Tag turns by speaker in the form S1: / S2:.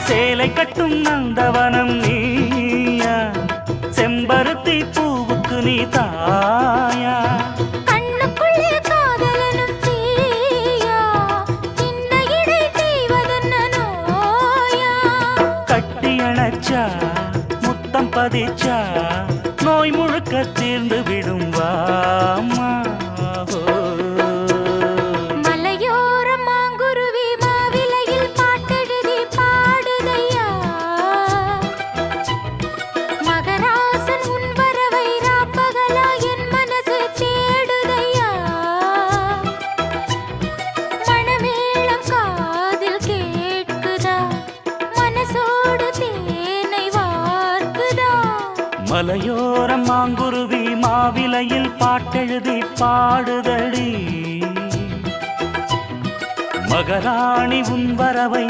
S1: சேலை கட்டும் நந்தவனம் நீயா, செம்பருத்தி பூவுக்கு நீ தாயா.
S2: கண்ணுக்குள்ளே காதலனும் தீயா, சின்ன இடை செய்வதென்ன நோயா.
S1: கட்டி அணைச்சா முத்தம் பதிச்சா நோய் முழுக்க தீர்ந்து விடும் வாமா.
S2: மலையோரம் மாங்குருவி மாவிலையில் பாட்டெழுதி பாடுதையா, மகராசன் உன் வரவை ராப்பகலா என் மனசு தேடுதையா. மணமேளம் காதில் கேட்குதா, மனசோடு தேனை வார்க்குதா.
S1: மலையோரம் மாங்குருவி மாவிலையில் பாட்டெழுதி பாடுதடி, மகராணி உன் வரவை